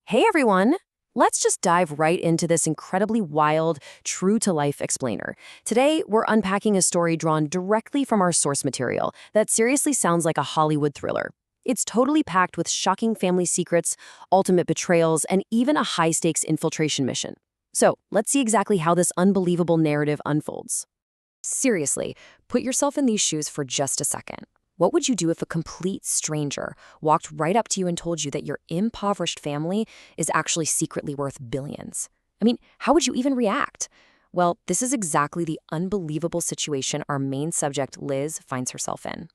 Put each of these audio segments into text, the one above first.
Hey everyone! Let's just dive right into this incredibly wild, true-to-life explainer. Today, we're unpacking a story drawn directly from our source material that seriously sounds like a Hollywood thriller. It's totally packed with shocking family secrets, ultimate betrayals, and even a high-stakes infiltration mission. So, let's see exactly how this unbelievable narrative unfolds. Seriously, put yourself in these shoes for just a second. What would you do if a complete stranger walked right up to you and told you that your impoverished family is actually secretly worth billions? I mean, how would you even react? Well, this is exactly the unbelievable situation our main subject, Liz, finds herself in.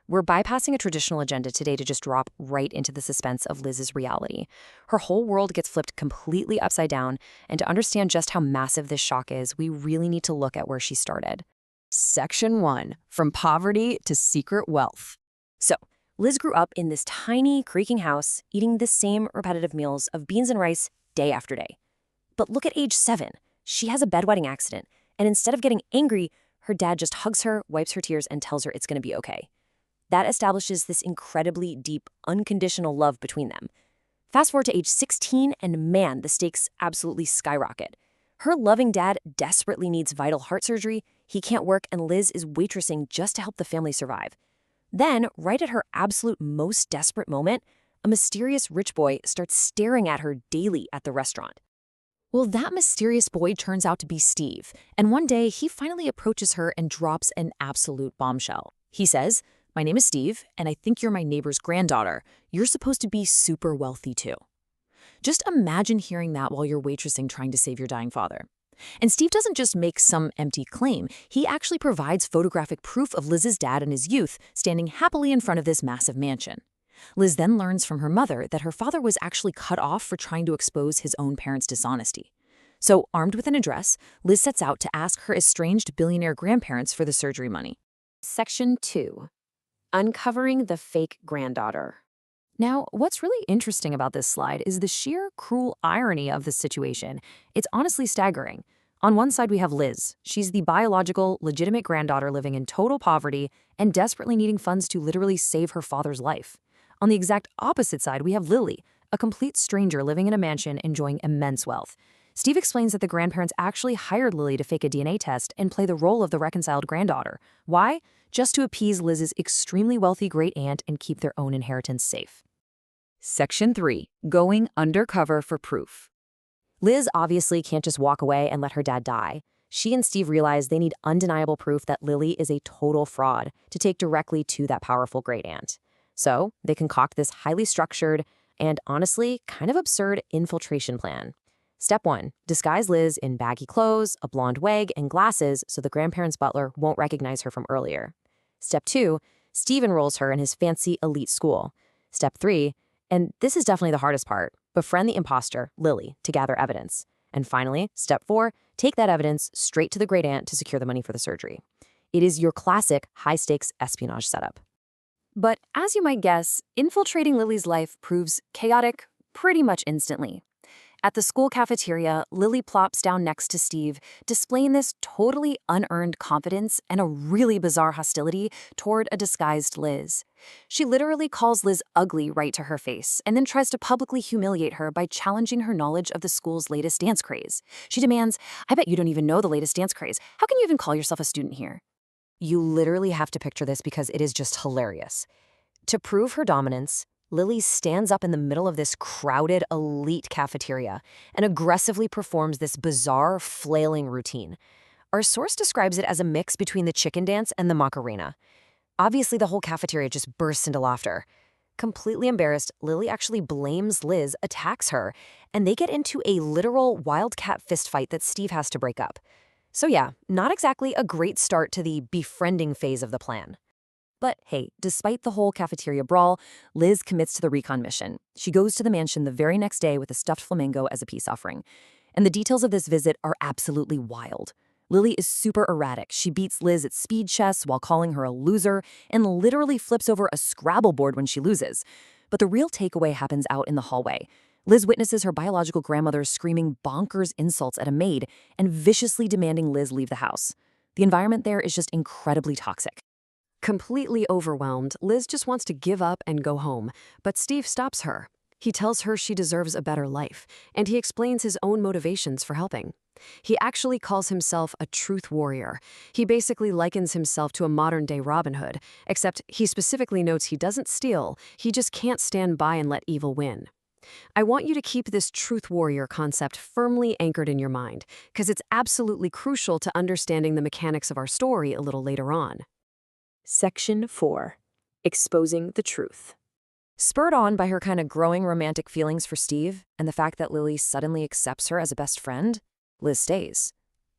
We're bypassing a traditional agenda today to just drop right into the suspense of Liz's reality. Her whole world gets flipped completely upside down, and to understand just how massive this shock is, we really need to look at where she started. Section 1. From poverty to secret wealth. So, Liz grew up in this tiny, creaking house, eating the same repetitive meals of beans and rice day after day. But look at age 7. She has a bedwetting accident, and instead of getting angry, her dad just hugs her, wipes her tears, and tells her it's going to be okay. That establishes this incredibly deep, unconditional love between them. Fast forward to age 16, and man, the stakes absolutely skyrocket. Her loving dad desperately needs vital heart surgery, he can't work, and Liz is waitressing just to help the family survive. Then, right at her absolute most desperate moment, a mysterious rich boy starts staring at her daily at the restaurant. Well, that mysterious boy turns out to be Steve, and one day he finally approaches her and drops an absolute bombshell. He says, "My name is Steve, and I think you're my neighbor's granddaughter. You're supposed to be super wealthy too." Just imagine hearing that while you're waitressing trying to save your dying father. And Steve doesn't just make some empty claim, he actually provides photographic proof of Liz's dad in his youth standing happily in front of this massive mansion. Liz then learns from her mother that her father was actually cut off for trying to expose his own parents' dishonesty. So, armed with an address, Liz sets out to ask her estranged billionaire grandparents for the surgery money. Section 2. Uncovering the fake granddaughter. Now, what's really interesting about this slide is the sheer cruel irony of this situation. It's honestly staggering. On one side, we have Liz. She's the biological, legitimate granddaughter living in total poverty and desperately needing funds to literally save her father's life. On the exact opposite side, we have Lily, a complete stranger living in a mansion enjoying immense wealth. Steve explains that the grandparents actually hired Lily to fake a DNA test and play the role of the reconciled granddaughter. Why? Just to appease Liz's extremely wealthy great-aunt and keep their own inheritance safe. Section 3. Going undercover for proof. Liz obviously can't just walk away and let her dad die. She and Steve realize they need undeniable proof that Lily is a total fraud to take directly to that powerful great-aunt. So they concoct this highly structured and honestly kind of absurd infiltration plan. Step 1. Disguise Liz in baggy clothes, a blonde wig, and glasses so the grandparents' butler won't recognize her from earlier. Step 2. Steve enrolls her in his fancy elite school. Step 3. And this is definitely the hardest part. Befriend the imposter, Lily, to gather evidence. And finally, step 4, take that evidence straight to the great-aunt to secure the money for the surgery. It is your classic high-stakes espionage setup. But as you might guess, infiltrating Lily's life proves chaotic pretty much instantly. At the school cafeteria, Lily plops down next to Steve, displaying this totally unearned confidence and a really bizarre hostility toward a disguised Liz. She literally calls Liz ugly right to her face and then tries to publicly humiliate her by challenging her knowledge of the school's latest dance craze. She demands, "I bet you don't even know the latest dance craze. How can you even call yourself a student here?" You literally have to picture this because it is just hilarious. To prove her dominance, Lily stands up in the middle of this crowded, elite cafeteria and aggressively performs this bizarre, flailing routine. Our source describes it as a mix between the chicken dance and the Macarena. Obviously, the whole cafeteria just bursts into laughter. Completely embarrassed, Lily actually blames Liz, attacks her, and they get into a literal wildcat fistfight that Steve has to break up. So yeah, not exactly a great start to the befriending phase of the plan. But hey, despite the whole cafeteria brawl, Liz commits to the recon mission. She goes to the mansion the very next day with a stuffed flamingo as a peace offering. And the details of this visit are absolutely wild. Lily is super erratic. She beats Liz at speed chess while calling her a loser and literally flips over a Scrabble board when she loses. But the real takeaway happens out in the hallway. Liz witnesses her biological grandmother screaming bonkers insults at a maid and viciously demanding Liz leave the house. The environment there is just incredibly toxic. Completely overwhelmed, Liz just wants to give up and go home, but Steve stops her. He tells her she deserves a better life, and he explains his own motivations for helping. He actually calls himself a truth warrior. He basically likens himself to a modern-day Robin Hood, except he specifically notes he doesn't steal, he just can't stand by and let evil win. I want you to keep this truth warrior concept firmly anchored in your mind, because it's absolutely crucial to understanding the mechanics of our story a little later on. Section 4. Exposing the truth. Spurred on by her kind of growing romantic feelings for Steve and the fact that Lily suddenly accepts her as a best friend, Liz stays.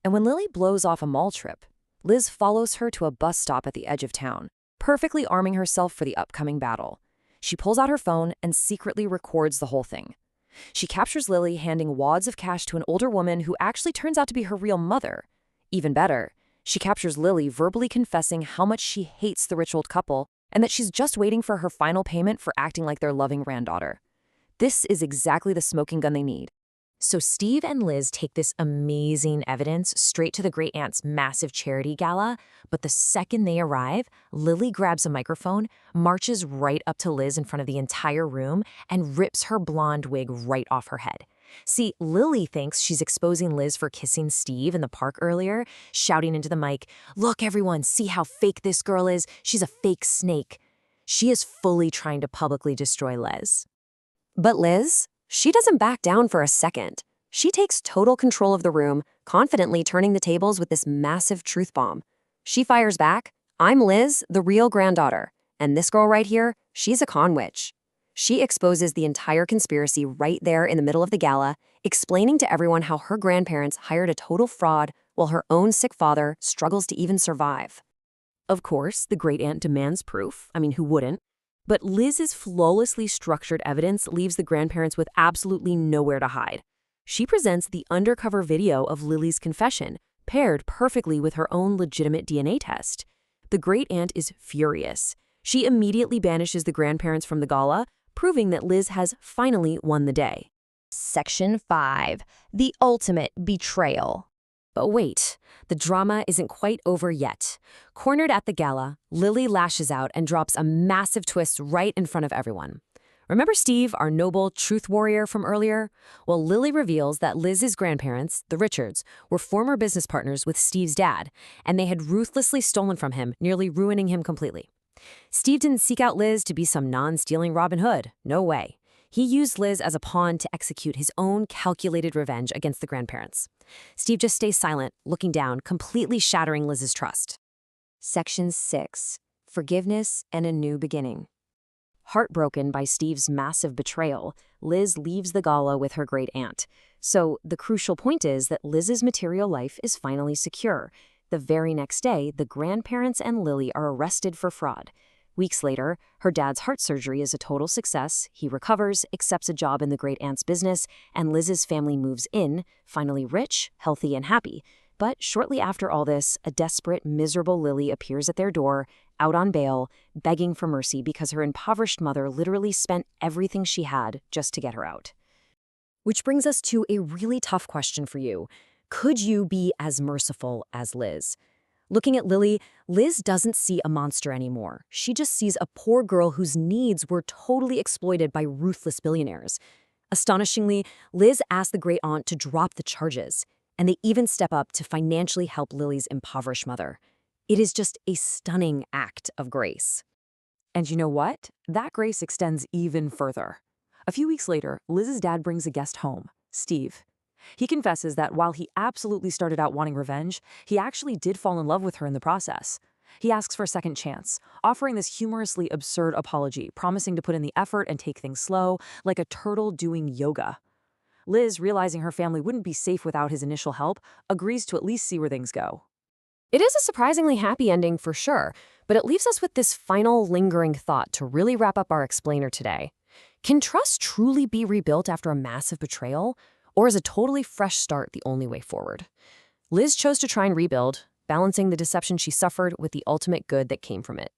And when Lily blows off a mall trip, Liz follows her to a bus stop at the edge of town, perfectly arming herself for the upcoming battle. She pulls out her phone and secretly records the whole thing. She captures Lily handing wads of cash to an older woman who actually turns out to be her real mother. Even better, she captures Lily verbally confessing how much she hates the rich old couple and that she's just waiting for her final payment for acting like their loving granddaughter. This is exactly the smoking gun they need. So Steve and Liz take this amazing evidence straight to the great aunt's massive charity gala, but the second they arrive, Lily grabs a microphone, marches right up to Liz in front of the entire room, and rips her blonde wig right off her head. See, Lily thinks she's exposing Liz for kissing Steve in the park earlier, shouting into the mic, "Look, everyone, see how fake this girl is? She's a fake snake." She is fully trying to publicly destroy Liz. But Liz, she doesn't back down for a second. She takes total control of the room, confidently turning the tables with this massive truth bomb. She fires back, "I'm Liz, the real granddaughter. And this girl right here, she's a con witch." She exposes the entire conspiracy right there in the middle of the gala, explaining to everyone how her grandparents hired a total fraud while her own sick father struggles to even survive. Of course, the great aunt demands proof. I mean, who wouldn't? But Liz's flawlessly structured evidence leaves the grandparents with absolutely nowhere to hide. She presents the undercover video of Lily's confession, paired perfectly with her own legitimate DNA test. The great aunt is furious. She immediately banishes the grandparents from the gala, proving that Liz has finally won the day. Section 5. The ultimate betrayal. But wait, the drama isn't quite over yet. Cornered at the gala, Lily lashes out and drops a massive twist right in front of everyone. Remember Steve, our noble truth warrior from earlier? Well, Lily reveals that Liz's grandparents, the Richards, were former business partners with Steve's dad, and they had ruthlessly stolen from him, nearly ruining him completely. Steve didn't seek out Liz to be some non-stealing Robin Hood. No way. He used Liz as a pawn to execute his own calculated revenge against the grandparents. Steve just stays silent, looking down, completely shattering Liz's trust. Section 6. Forgiveness and a new beginning. Heartbroken by Steve's massive betrayal, Liz leaves the gala with her great aunt. So the crucial point is that Liz's material life is finally secure. The very next day, the grandparents and Lily are arrested for fraud. Weeks later, her dad's heart surgery is a total success. He recovers, accepts a job in the great aunt's business, and Liz's family moves in, finally rich, healthy, and happy. But shortly after all this, a desperate, miserable Lily appears at their door, out on bail, begging for mercy because her impoverished mother literally spent everything she had just to get her out. Which brings us to a really tough question for you. Could you be as merciful as Liz? Looking at Lily, Liz doesn't see a monster anymore. She just sees a poor girl whose needs were totally exploited by ruthless billionaires. Astonishingly, Liz asked the great aunt to drop the charges, and they even step up to financially help Lily's impoverished mother. It is just a stunning act of grace. And you know what? That grace extends even further. A few weeks later, Liz's dad brings a guest home, Steve. He confesses that while he absolutely started out wanting revenge, he actually did fall in love with her in the process. He asks for a second chance, offering this humorously absurd apology, promising to put in the effort and take things slow, like a turtle doing yoga. Liz, realizing her family wouldn't be safe without his initial help, agrees to at least see where things go. It is a surprisingly happy ending for sure, but it leaves us with this final lingering thought to really wrap up our explainer today. Can trust truly be rebuilt after a massive betrayal? Or is a totally fresh start the only way forward? Liz chose to try and rebuild, balancing the deception she suffered with the ultimate good that came from it.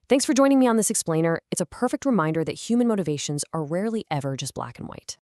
Thanks for joining me on this explainer. It's a perfect reminder that human motivations are rarely ever just black and white.